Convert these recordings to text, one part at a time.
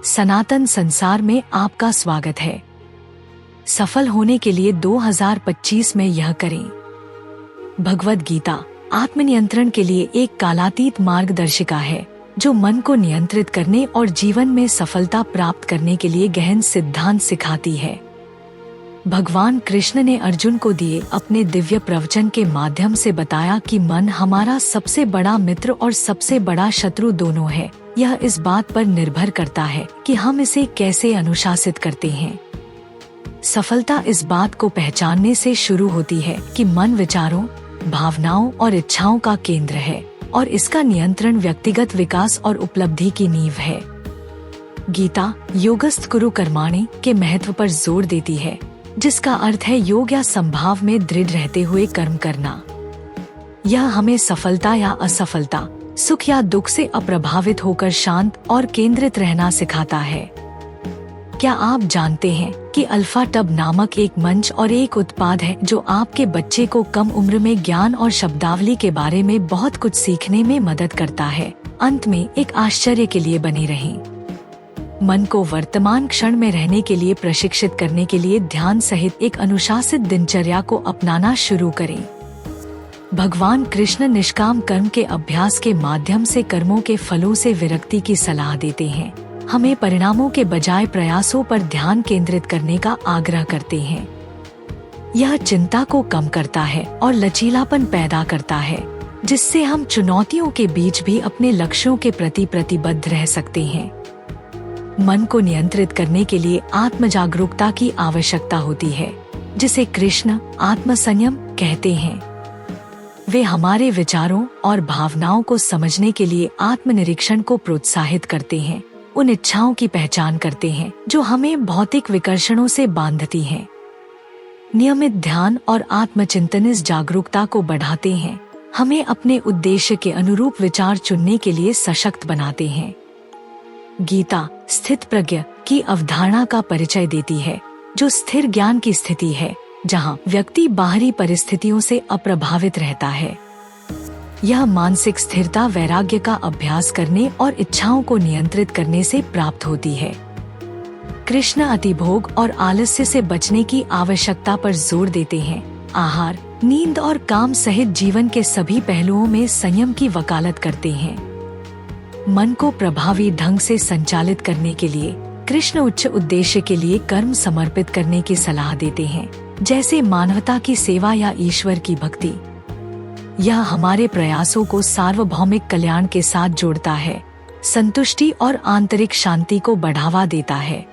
सनातन संसार में आपका स्वागत है। सफल होने के लिए 2025 में यह करें। भगवद गीता आत्मनियंत्रण के लिए एक कालातीत मार्गदर्शिका है जो मन को नियंत्रित करने और जीवन में सफलता प्राप्त करने के लिए गहन सिद्धांत सिखाती है। भगवान कृष्ण ने अर्जुन को दिए अपने दिव्य प्रवचन के माध्यम से बताया कि मन हमारा सबसे बड़ा मित्र और सबसे बड़ा शत्रु दोनों है। यह इस बात पर निर्भर करता है कि हम इसे कैसे अनुशासित करते हैं। सफलता इस बात को पहचानने से शुरू होती है कि मन विचारों, भावनाओं और इच्छाओं का केंद्र है और इसका नियंत्रण व्यक्तिगत विकास और उपलब्धि की नींव है। गीता योगस्थ कुरु कर्माणि के महत्व पर जोर देती है, जिसका अर्थ है योग या संभाव में दृढ़ रहते हुए कर्म करना। यह हमें सफलता या असफलता, सुख या दुख से अप्रभावित होकर शांत और केंद्रित रहना सिखाता है। क्या आप जानते हैं कि अल्फा टब नामक एक मंच और एक उत्पाद है जो आपके बच्चे को कम उम्र में ज्ञान और शब्दावली के बारे में बहुत कुछ सीखने में मदद करता है। अंत में एक आश्चर्य के लिए बने रहें। मन को वर्तमान क्षण में रहने के लिए प्रशिक्षित करने के लिए ध्यान सहित एक अनुशासित दिनचर्या को अपनाना शुरू करें। भगवान कृष्ण निष्काम कर्म के अभ्यास के माध्यम से कर्मों के फलों से विरक्ति की सलाह देते हैं। हमें परिणामों के बजाय प्रयासों पर ध्यान केंद्रित करने का आग्रह करते हैं। यह चिंता को कम करता है और लचीलापन पैदा करता है, जिससे हम चुनौतियों के बीच भी अपने लक्ष्यों के प्रति प्रतिबद्ध रह सकते हैं। मन को नियंत्रित करने के लिए आत्म जागरूकता की आवश्यकता होती है, जिसे कृष्ण आत्म संयम कहते हैं। वे हमारे विचारों और भावनाओं को समझने के लिए आत्मनिरीक्षण को प्रोत्साहित करते हैं, उन इच्छाओं की पहचान करते हैं जो हमें भौतिक विकर्षणों से बांधती हैं। नियमित ध्यान और आत्मचिंतन इस जागरूकता को बढ़ाते हैं, हमें अपने उद्देश्य के अनुरूप विचार चुनने के लिए सशक्त बनाते हैं। गीता स्थित प्रज्ञ की अवधारणा का परिचय देती है, जो स्थिर ज्ञान की स्थिति है, जहां व्यक्ति बाहरी परिस्थितियों से अप्रभावित रहता है। यह मानसिक स्थिरता वैराग्य का अभ्यास करने और इच्छाओं को नियंत्रित करने से प्राप्त होती है। कृष्ण अतिभोग और आलस्य से बचने की आवश्यकता पर जोर देते हैं। आहार, नींद और काम सहित जीवन के सभी पहलुओं में संयम की वकालत करते हैं। मन को प्रभावी ढंग से संचालित करने के लिए कृष्ण उच्च उद्देश्य के लिए कर्म समर्पित करने की सलाह देते हैं, जैसे मानवता की सेवा या ईश्वर की भक्ति। यह हमारे प्रयासों को सार्वभौमिक कल्याण के साथ जोड़ता है, संतुष्टि और आंतरिक शांति को बढ़ावा देता है।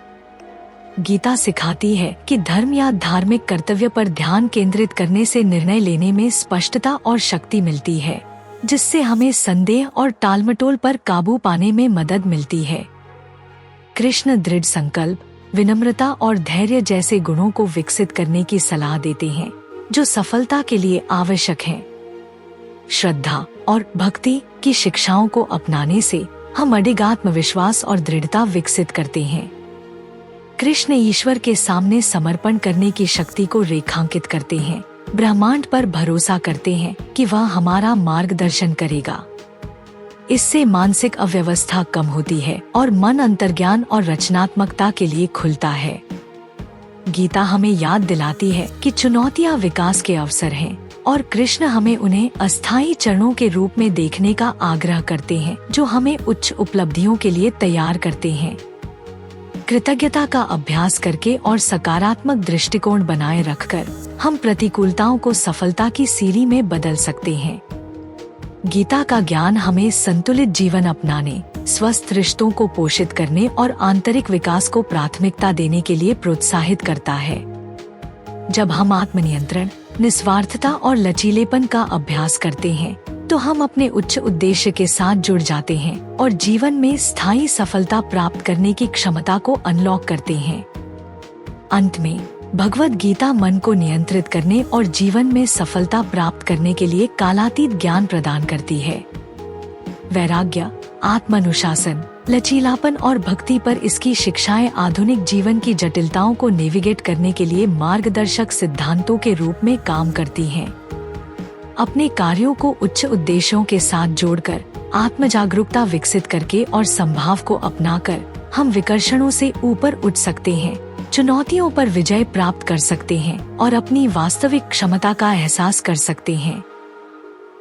गीता सिखाती है कि धर्म या धार्मिक कर्तव्य पर ध्यान केंद्रित करने से निर्णय लेने में स्पष्टता और शक्ति मिलती है, जिससे हमें संदेह और टालमटोल पर काबू पाने में मदद मिलती है। कृष्ण दृढ़ संकल्प, विनम्रता और धैर्य जैसे गुणों को विकसित करने की सलाह देते हैं, जो सफलता के लिए आवश्यक हैं। श्रद्धा और भक्ति की शिक्षाओं को अपनाने से हम अडिग आत्मविश्वास और दृढ़ता विकसित करते हैं। कृष्ण ईश्वर के सामने समर्पण करने की शक्ति को रेखांकित करते हैं, ब्रह्मांड पर भरोसा करते हैं कि वह हमारा मार्गदर्शन करेगा। इससे मानसिक अव्यवस्था कम होती है और मन अंतर्ज्ञान और रचनात्मकता के लिए खुलता है। गीता हमें याद दिलाती है कि चुनौतियां विकास के अवसर हैं और कृष्ण हमें उन्हें अस्थायी चरणों के रूप में देखने का आग्रह करते हैं, जो हमें उच्च उपलब्धियों के लिए तैयार करते हैं। कृतज्ञता का अभ्यास करके और सकारात्मक दृष्टिकोण बनाए रखकर हम प्रतिकूलताओं को सफलता की सीढ़ी में बदल सकते हैं। गीता का ज्ञान हमें संतुलित जीवन अपनाने, स्वस्थ रिश्तों को पोषित करने और आंतरिक विकास को प्राथमिकता देने के लिए प्रोत्साहित करता है। जब हम आत्मनियंत्रण, निस्वार्थता और लचीलेपन का अभ्यास करते हैं, तो हम अपने उच्च उद्देश्य के साथ जुड़ जाते हैं और जीवन में स्थायी सफलता प्राप्त करने की क्षमता को अनलॉक करते हैं। अंत में भगवद गीता मन को नियंत्रित करने और जीवन में सफलता प्राप्त करने के लिए कालातीत ज्ञान प्रदान करती है। वैराग्य, आत्मानुशासन, लचीलापन और भक्ति पर इसकी शिक्षाएं आधुनिक जीवन की जटिलताओं को नेविगेट करने के लिए मार्गदर्शक सिद्धांतों के रूप में काम करती हैं। अपने कार्यों को उच्च उद्देश्यों के साथ जोड़कर, आत्म जागरूकता विकसित करके और संभाव को अपनाकर हम विकर्षणों से ऊपर उठ सकते हैं, चुनौतियों पर विजय प्राप्त कर सकते हैं और अपनी वास्तविक क्षमता का एहसास कर सकते हैं।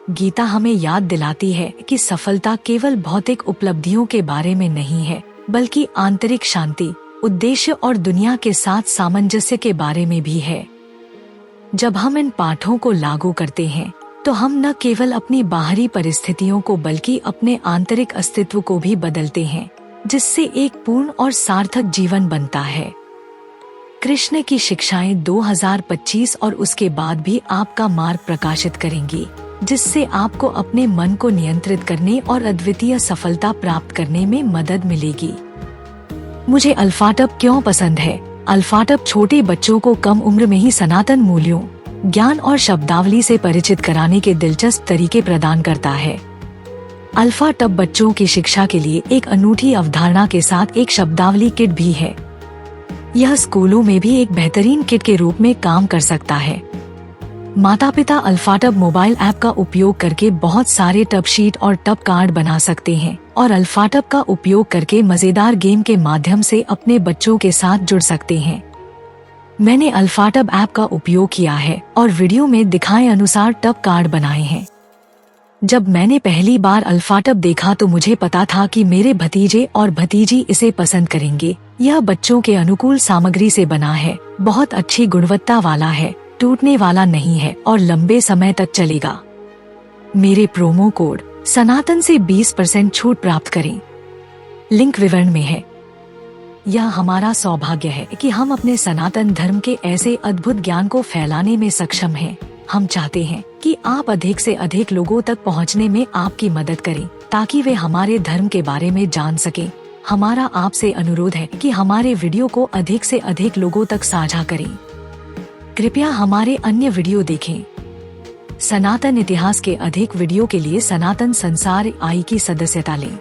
गीता हमें याद दिलाती है कि सफलता केवल भौतिक उपलब्धियों के बारे में नहीं है, बल्कि आंतरिक शांति, उद्देश्य और दुनिया के साथ सामंजस्य के बारे में भी है। जब हम इन पाठों को लागू करते हैं तो हम न केवल अपनी बाहरी परिस्थितियों को बल्कि अपने आंतरिक अस्तित्व को भी बदलते हैं, जिससे एक पूर्ण और सार्थक जीवन बनता है। कृष्ण की शिक्षाएं 2025 और उसके बाद भी आपका मार्ग प्रकाशित करेंगी, जिससे आपको अपने मन को नियंत्रित करने और अद्वितीय सफलता प्राप्त करने में मदद मिलेगी। मुझे अल्फाटब क्यों पसंद है? अल्फाटब छोटे बच्चों को कम उम्र में ही सनातन मूल्यों, ज्ञान और शब्दावली से परिचित कराने के दिलचस्प तरीके प्रदान करता है। अल्फाटब बच्चों की शिक्षा के लिए एक अनूठी अवधारणा के साथ एक शब्दावली किट भी है। यह स्कूलों में भी एक बेहतरीन किट के रूप में काम कर सकता है। माता पिता अल्फाटब मोबाइल ऐप का उपयोग करके बहुत सारे टब शीट और टब कार्ड बना सकते हैं और अल्फाटब का उपयोग करके मजेदार गेम के माध्यम से अपने बच्चों के साथ जुड़ सकते हैं। मैंने अल्फाटब ऐप का उपयोग किया है और वीडियो में दिखाए अनुसार टब कार्ड बनाए हैं। जब मैंने पहली बार अल्फाटब देखा तो मुझे पता था कि मेरे भतीजे और भतीजी इसे पसंद करेंगे। यह बच्चों के अनुकूल सामग्री से बना है, बहुत अच्छी गुणवत्ता वाला है, टूटने वाला नहीं है और लंबे समय तक चलेगा। मेरे प्रोमो कोड सनातन से 20% छूट प्राप्त करें। लिंक विवरण में है। यह हमारा सौभाग्य है कि हम अपने सनातन धर्म के ऐसे अद्भुत ज्ञान को फैलाने में सक्षम हैं। हम चाहते हैं कि आप अधिक से अधिक लोगों तक पहुंचने में आपकी मदद करें, ताकि वे हमारे धर्म के बारे में जान सकें। हमारा आपसे अनुरोध है कि हमारे वीडियो को अधिक से अधिक लोगों तक साझा करें। कृपया हमारे अन्य वीडियो देखें। सनातन इतिहास के अधिक वीडियो के लिए सनातन संसार आई की सदस्यता लें।